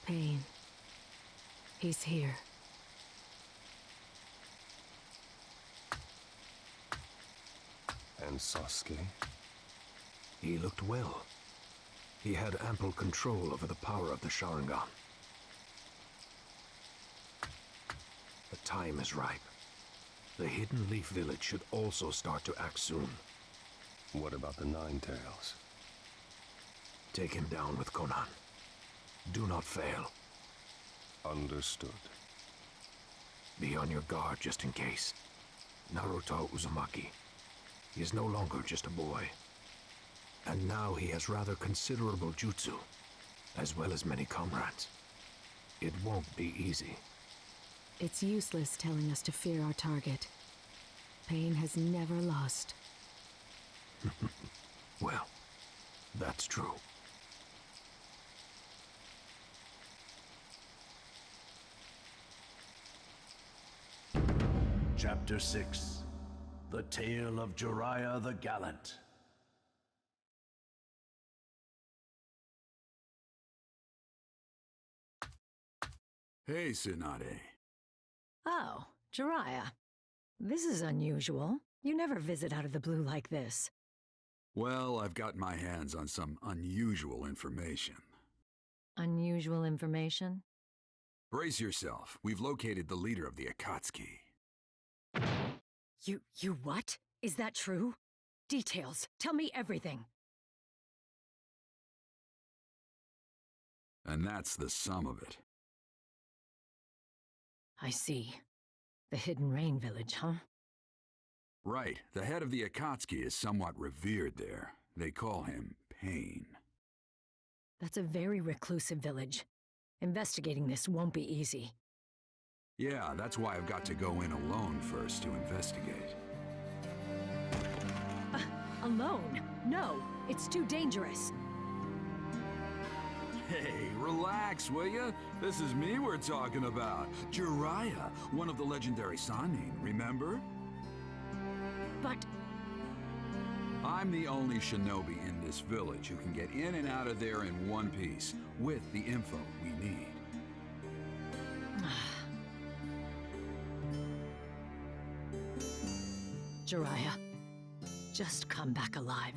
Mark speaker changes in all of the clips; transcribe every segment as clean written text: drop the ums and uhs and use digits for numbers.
Speaker 1: Pain. He's here.
Speaker 2: And Sasuke?
Speaker 3: He looked well. He had ample control over the power of the Sharingan. The time is ripe. The Hidden Leaf Village should also start to act soon.
Speaker 2: What about the Nine Tails?
Speaker 3: Take him down with Konan. Do not fail.
Speaker 2: Understood.
Speaker 3: Be on your guard just in case. Naruto Uzumaki. He is no longer just a boy. And now he has rather considerable jutsu, as well as many comrades. It won't be easy.
Speaker 1: It's useless telling us to fear our target. Pain has never lost.
Speaker 3: Well, that's true.
Speaker 4: Chapter 6. The Tale of Jiraiya the Gallant.
Speaker 5: Hey, Tsunade.
Speaker 6: Oh, Jiraiya. This is unusual. You never visit out of the blue like this.
Speaker 5: Well, I've got my hands on some unusual information.
Speaker 6: Unusual information?
Speaker 5: Brace yourself. We've located the leader of the Akatsuki.
Speaker 6: You what? Is that true? Details. Tell me everything.
Speaker 5: And that's the sum of it.
Speaker 6: I see. The Hidden Rain Village, huh?
Speaker 5: Right. The head of the Akatsuki is somewhat revered there. They call him Pain.
Speaker 6: That's a very reclusive village. Investigating this won't be easy.
Speaker 5: Yeah, that's why I've got to go in alone first to investigate.
Speaker 6: Alone? No, it's too dangerous.
Speaker 5: Hey, relax, will ya? This is me we're talking about. Jiraiya, one of the legendary Sannin, remember?
Speaker 6: But...
Speaker 5: I'm the only shinobi in this village who can get in and out of there in one piece, with the info we need.
Speaker 6: Jiraiya, just come back alive.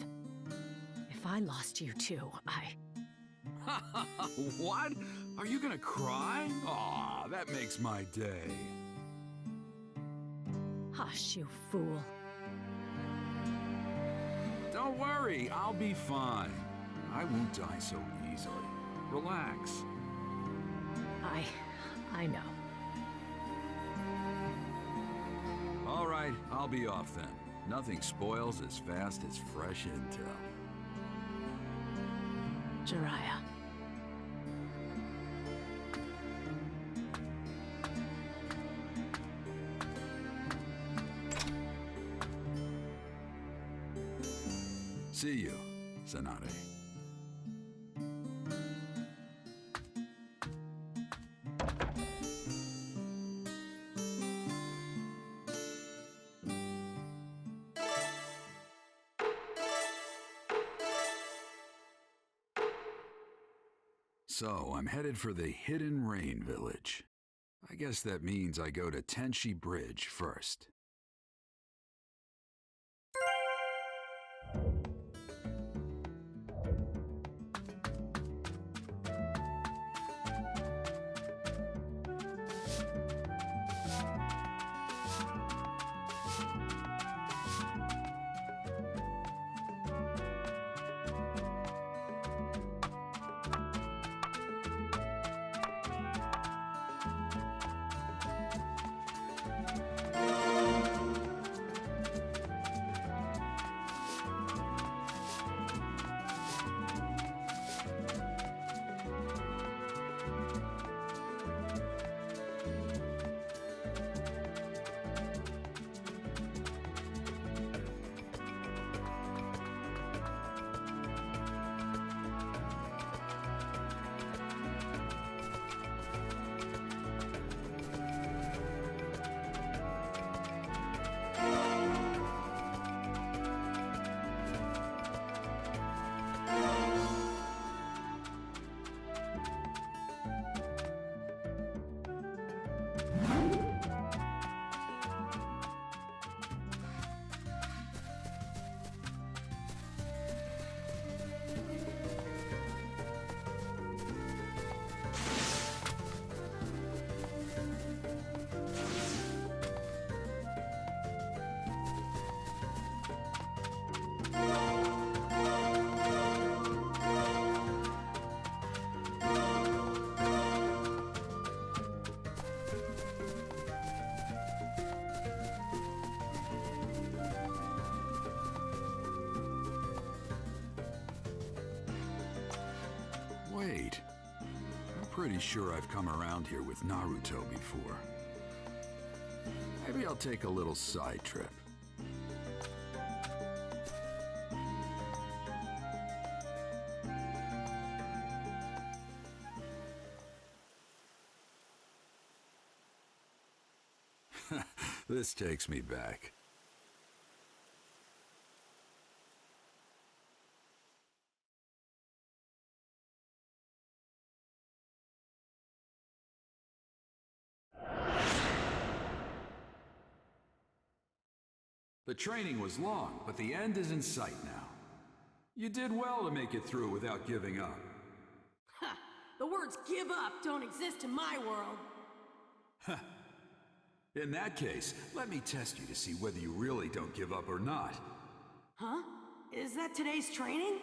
Speaker 6: If I lost you too,
Speaker 5: What? Are you gonna cry? Aw, that makes my day.
Speaker 6: Hush, you fool.
Speaker 5: Don't worry, I'll be fine. I won't die so easily. Relax.
Speaker 6: I know.
Speaker 5: All right, I'll be off then. Nothing spoils as fast as fresh intel.
Speaker 6: Jiraiya.
Speaker 5: See you, Tsunade. So, I'm headed for the Hidden Rain Village. I guess that means I go to Tenshi Bridge first. pretty sure I've come around here with Naruto before. Maybe I'll take a little side trip. This takes me back. The training was long, but the end is in sight now. You did well to make it through without giving up.
Speaker 7: Ha! The words give up don't exist in my world.
Speaker 5: In that case, let me test you to see whether you really don't give up or not.
Speaker 7: Huh? Is that today's training?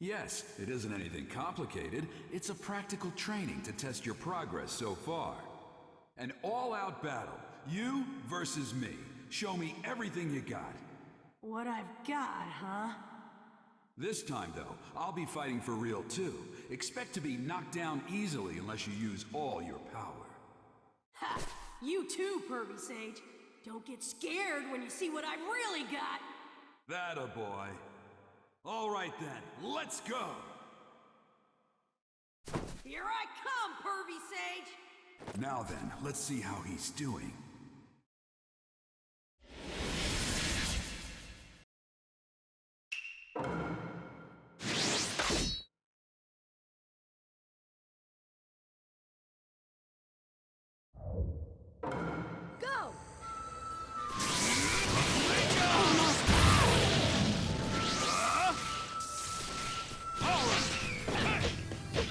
Speaker 5: Yes, it isn't anything complicated. It's a practical training to test your progress so far. An all-out battle, you versus me. Show me everything you got.
Speaker 7: What I've got, huh?
Speaker 5: This time, though, I'll be fighting for real, too. Expect to be knocked down easily unless you use all your power.
Speaker 7: Ha! You too, Pervy Sage. Don't get scared when you see what I've really got.
Speaker 5: That a boy. All right then, let's go!
Speaker 7: Here I come, Pervy Sage!
Speaker 5: Now then, let's see how he's doing.
Speaker 7: Go!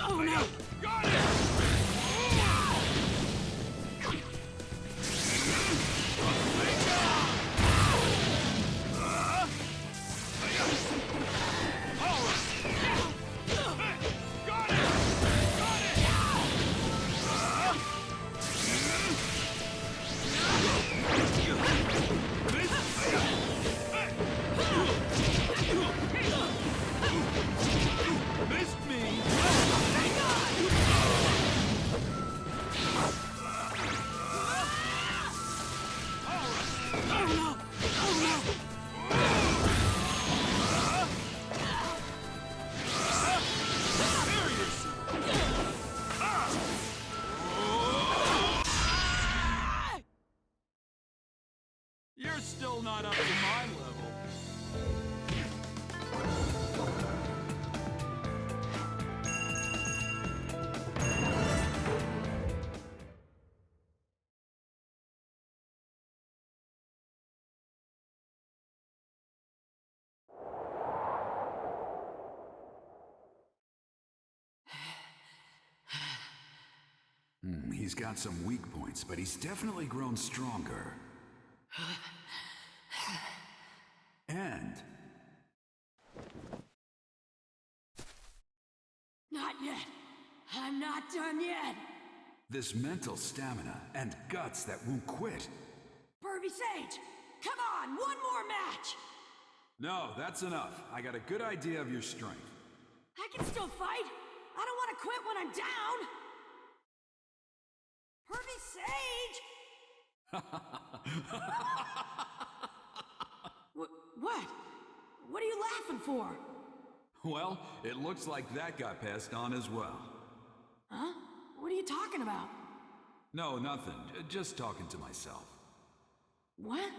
Speaker 7: Oh no!
Speaker 5: Got it! Missed me! You're still not up to my level. He's got some weak points, but he's definitely grown stronger. And
Speaker 7: Not yet. I'm not done yet.
Speaker 5: this mental stamina and guts that won't quit.
Speaker 7: Pervy Sage, come on, one more match.
Speaker 5: No, that's enough. I got a good idea of your strength.
Speaker 7: I can still fight. I don't want to quit when I'm down. Pervy Sage! What? What are you laughing for?
Speaker 5: Well, it looks like that got passed on as well.
Speaker 7: Huh? What are you talking about?
Speaker 5: No, nothing. Just talking to myself.
Speaker 7: What?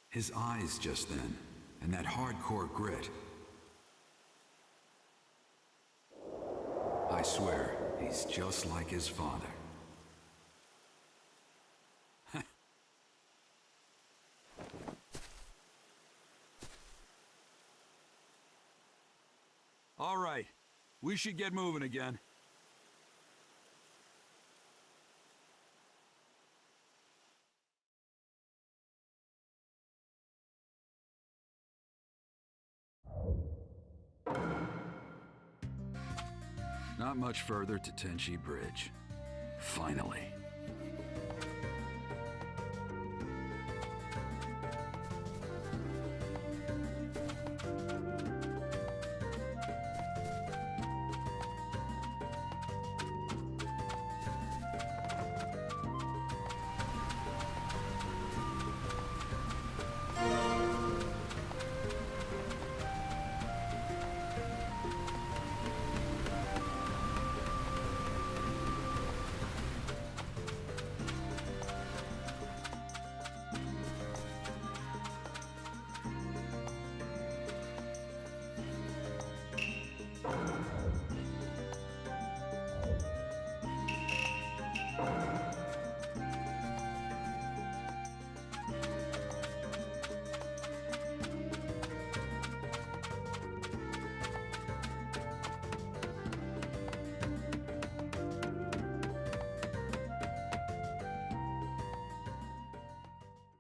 Speaker 5: His eyes just then, and that hardcore grit. I swear, he's just like his father. All right, we should get moving again. Not much further to Tenchi Bridge. Finally.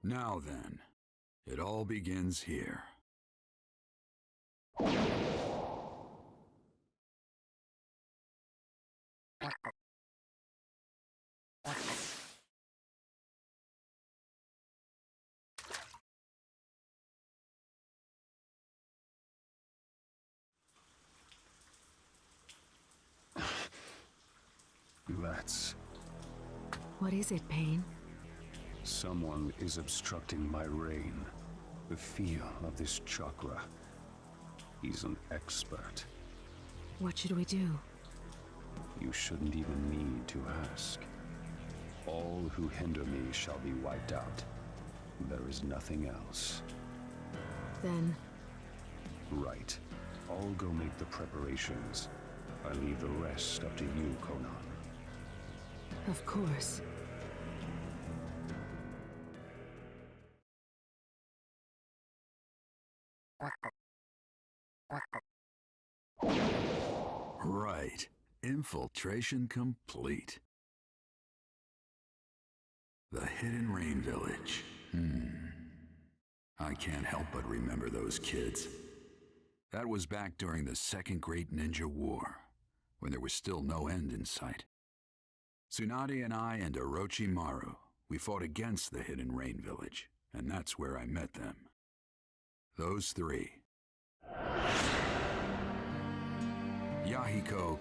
Speaker 5: Now then, it all begins here.
Speaker 2: That's...
Speaker 1: What is it, Pain?
Speaker 2: Someone is obstructing my reign. The feel of this chakra. He's an expert.
Speaker 1: What should we do?
Speaker 2: You shouldn't even need to ask. All who hinder me shall be wiped out. There is nothing else.
Speaker 1: Then,
Speaker 2: Right. I'll go make the preparations. I leave the rest up to you, Conan.
Speaker 1: of course.
Speaker 5: Right. Infiltration complete. The Hidden Rain Village. I can't help but remember those kids. That was back during the Second Great Ninja War, when there was still no end in sight. Tsunade and I and Orochimaru, we fought against the Hidden Rain Village, and that's where I met them. Those three. Yahiko,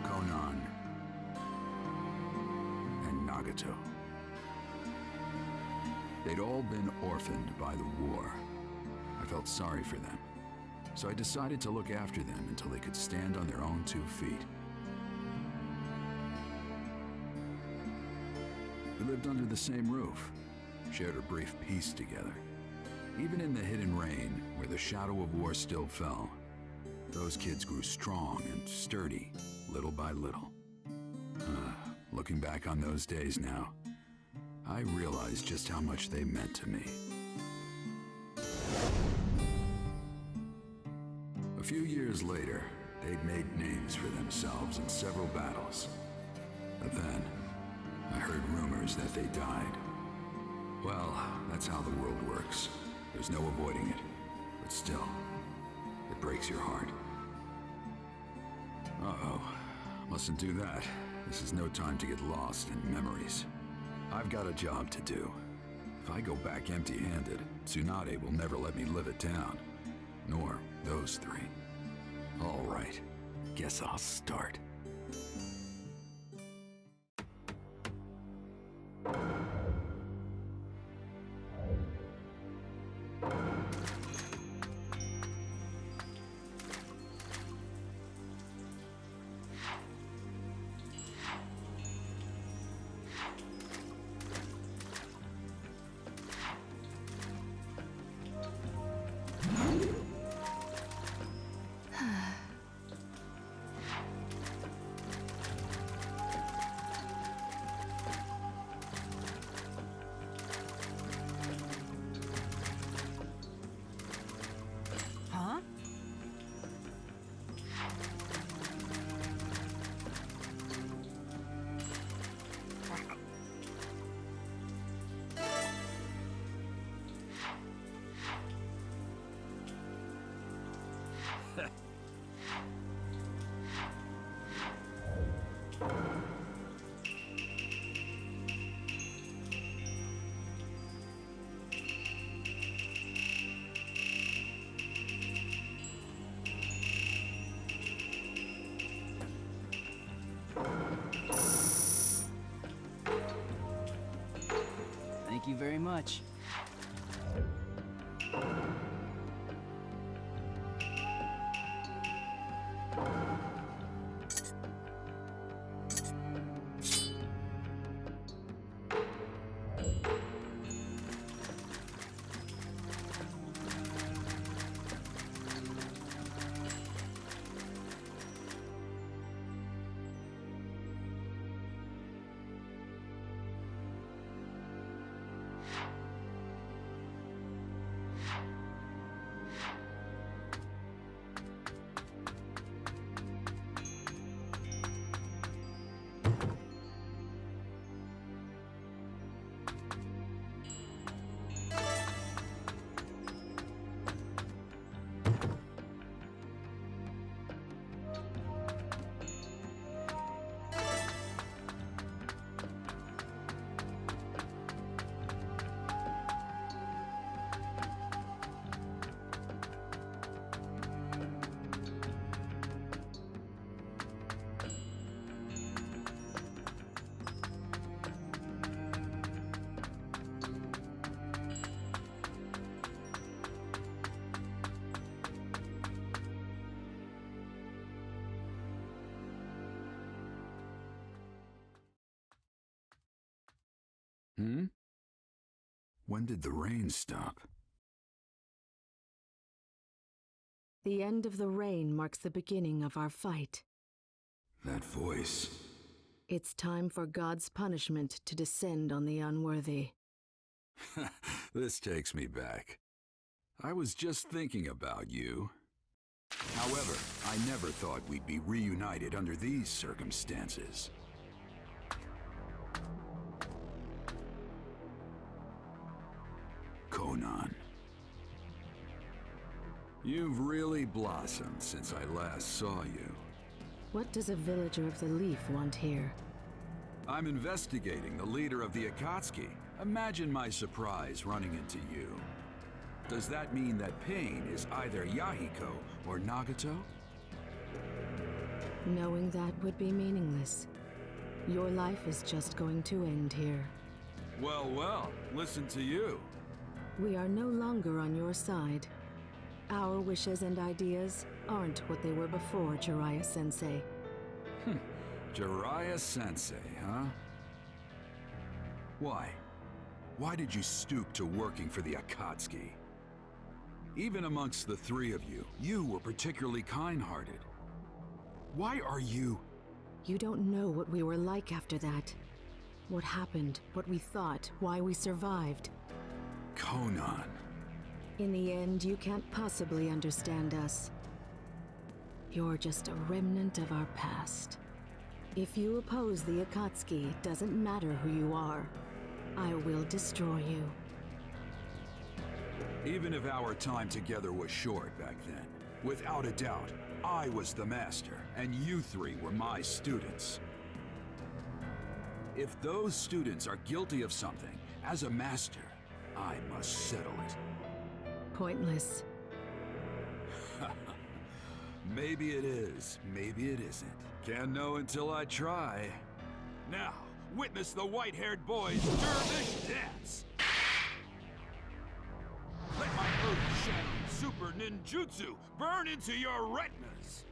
Speaker 5: Conan, and Nagato. They'd all been orphaned by the war. I felt sorry for them, so I decided to look after them until they could stand on their own 2 feet. We lived under the same roof, shared a brief peace together. Even in the Hidden Rain, where the shadow of war still fell, those kids grew strong and sturdy, little by little. Looking back on those days now, I realize just how much they meant to me. A few years later, they'd made names for themselves in several battles. But then, I heard rumors that they died. Well, that's how the world works. There's no avoiding it. But still, it breaks your heart. Uh-oh. Mustn't do that. This is no time to get lost in memories. I've got a job to do. If I go back empty-handed, Tsunade will never let me live it down. Nor those three. All right. Guess I'll start.
Speaker 8: you very much.
Speaker 5: Hmm? When did the rain stop?
Speaker 1: The end of the rain marks the beginning of our fight.
Speaker 5: That voice.
Speaker 1: It's time for God's punishment to descend on the unworthy.
Speaker 5: This takes me back. I was just thinking about you. However, I never thought we'd be reunited under these circumstances. Conan. You've really blossomed since I last saw you.
Speaker 1: What does a villager of the Leaf want here?
Speaker 5: I'm investigating the leader of the Akatsuki. Imagine my surprise running into you. Does that mean that Pain is either Yahiko or Nagato?
Speaker 1: Knowing that would be meaningless. Your life is just going to end here.
Speaker 5: Well, well, listen to you.
Speaker 1: We are no longer on your side. Our wishes and ideas aren't what they were before, Jiraiya-sensei.
Speaker 5: Jiraiya-sensei, huh? Why? Why did you stoop to working for the Akatsuki? Even amongst the three of you, you were particularly kind-hearted. Why are you...
Speaker 1: You don't know what we were like after that. What happened, what we thought, why we survived.
Speaker 5: Conan.
Speaker 1: In the end, you can't possibly understand us. You're just a remnant of our past. If you oppose the Akatsuki, it doesn't matter who you are. I will destroy you.
Speaker 5: Even if our time together was short back then, without a doubt, I was the master, and you three were my students. If those students are guilty of something, as a master, I must settle it.
Speaker 1: Pointless.
Speaker 5: Maybe it is, maybe it isn't. Can't know until I try. Now, witness the white-haired boy's dervish dance! Let my earth-shattering super ninjutsu burn into your retinas!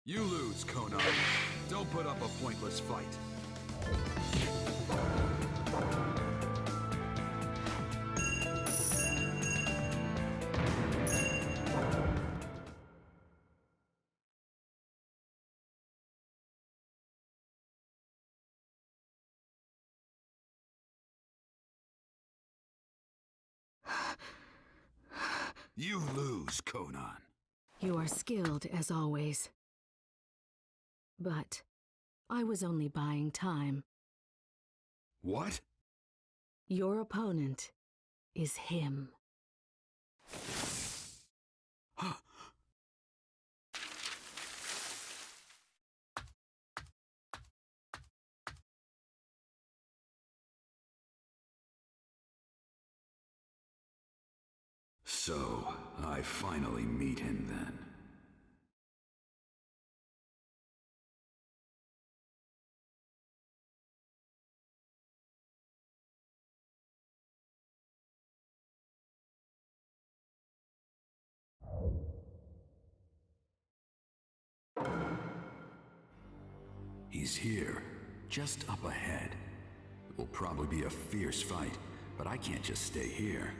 Speaker 5: You lose, Conan. Don't put up a pointless fight. You lose, Conan.
Speaker 1: You are skilled as always. But I was only buying time.
Speaker 5: What?
Speaker 1: Your opponent is him.
Speaker 5: So, I finally meet him then. He's here, just up ahead. It will probably be a fierce fight, but I can't just stay here.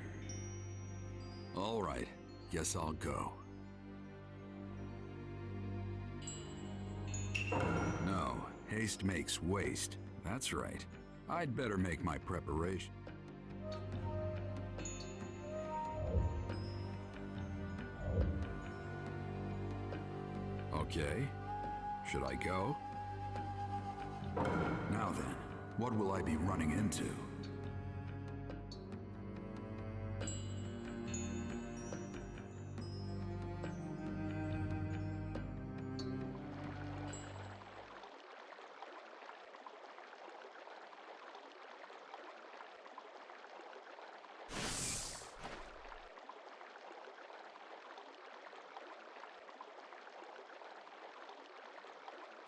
Speaker 5: All right, guess I'll go. No, haste makes waste. That's right. I'd better make my preparation. Okay, should I go? Now then, what will I be running into?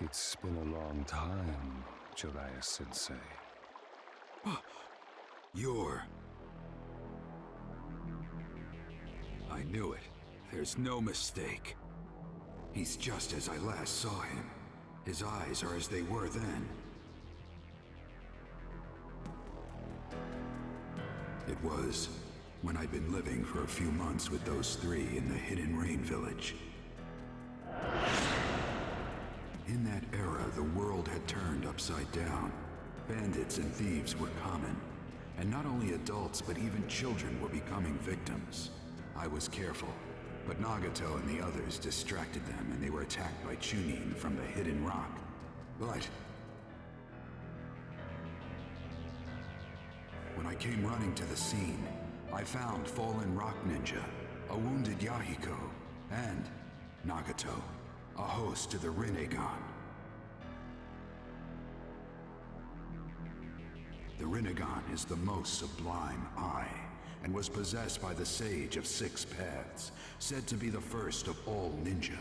Speaker 2: It's been a long time, Jiraiya-sensei.
Speaker 5: You're... I knew it. There's no mistake. He's just as I last saw him. His eyes are as they were then. It was when I'd been living for a few months with those three in the Hidden Rain village. In that era, the world had turned upside down. Bandits and thieves were common, and not only adults, but even children were becoming victims. I was careful, but Nagato and the others distracted them, and they were attacked by Chunin from the Hidden Rock. But when I came running to the scene, I found fallen rock ninja, a wounded Yahiko, and Nagato, a host to the Rinnegan. The Rinnegan is the most sublime eye, and was possessed by the Sage of Six Paths, said to be the first of all ninja.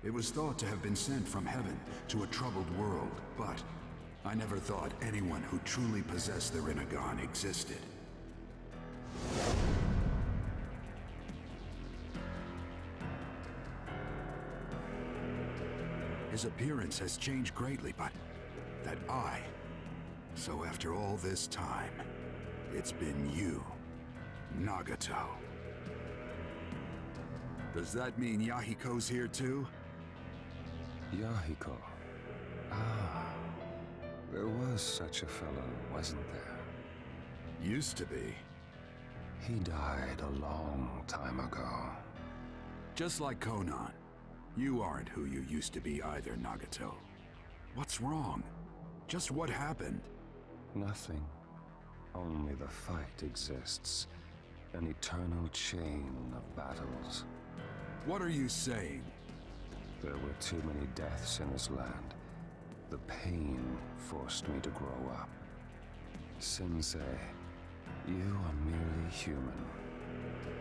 Speaker 5: It was thought to have been sent from heaven to a troubled world, but I never thought anyone who truly possessed the Rinnegan existed. His appearance has changed greatly, but that eye... So after all this time, it's been you, Nagato. Does that mean Yahiko's here too?
Speaker 2: Yahiko. Ah, there was such a fellow, wasn't there?
Speaker 5: Used to be.
Speaker 2: He died a long time ago.
Speaker 5: Just like Conan. You aren't who you used to be either, Nagato. What's wrong? Just what happened?
Speaker 2: Nothing. Only the fight exists. An eternal chain of battles.
Speaker 5: What are you saying?
Speaker 2: There were too many deaths in this land. The pain forced me to grow up. Sensei, you are merely human.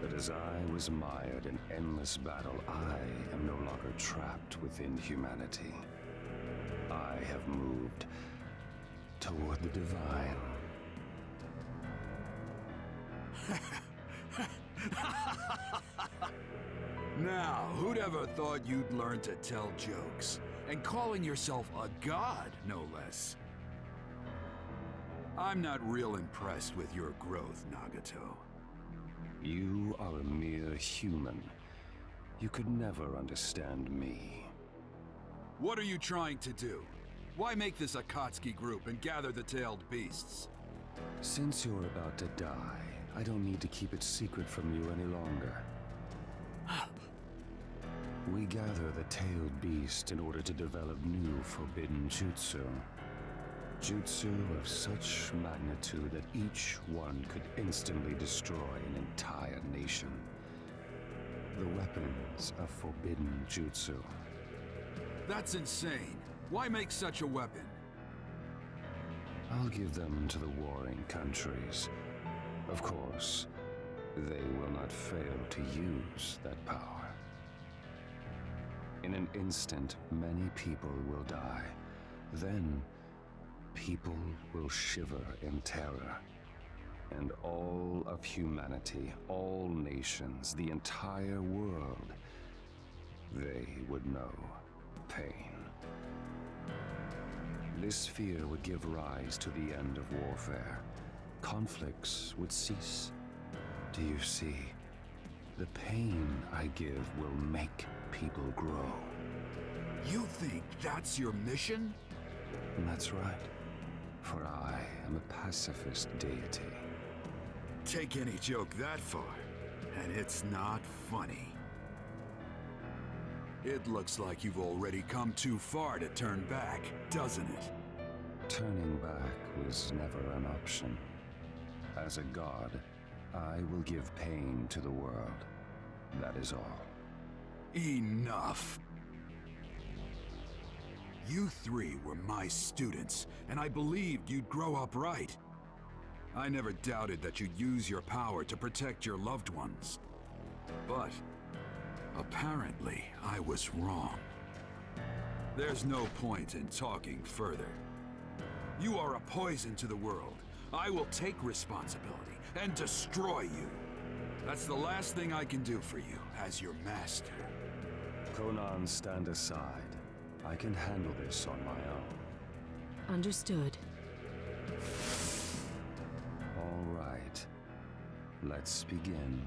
Speaker 2: But as I was mired in endless battle, I am no longer trapped within humanity. I have moved toward the divine.
Speaker 5: Now, who'd ever thought you'd learn to tell jokes? And calling yourself a god, no less. I'm not real impressed with your growth, Nagato.
Speaker 2: You are a mere human. You could never understand me.
Speaker 5: What are you trying to do? Why make this Akatsuki group and gather the tailed beasts?
Speaker 2: Since you're about to die, I don't need to keep it secret from you any longer. We gather the tailed beast in order to develop new forbidden jutsu. Jutsu of such magnitude that each one could instantly destroy an entire nation. The weapons of forbidden jutsu.
Speaker 5: That's insane. Why make such a weapon?
Speaker 2: I'll give them to the warring countries. Of course, they will not fail to use that power. In an instant, many people will die. Then, people will shiver in terror. And all of humanity, all nations, the entire world, they would know pain. This fear would give rise to the end of warfare. Conflicts would cease. Do you see? The pain I give will make people grow.
Speaker 5: You think that's your mission?
Speaker 2: That's right. For I am a pacifist deity.
Speaker 5: Take any joke that far, and it's not funny. It looks like you've already come too far to turn back, doesn't it?
Speaker 2: Turning back was never an option. As a god, I will give pain to the world. That is all.
Speaker 5: Enough! You three were my students, and I believed you'd grow up right. I never doubted that you'd use your power to protect your loved ones. But apparently, I was wrong. There's no point in talking further. You are a poison to the world. I will take responsibility and destroy you. That's the last thing I can do for you as your master.
Speaker 2: Conan, stand aside. I can handle this on my own.
Speaker 1: Understood.
Speaker 2: All right. Let's begin.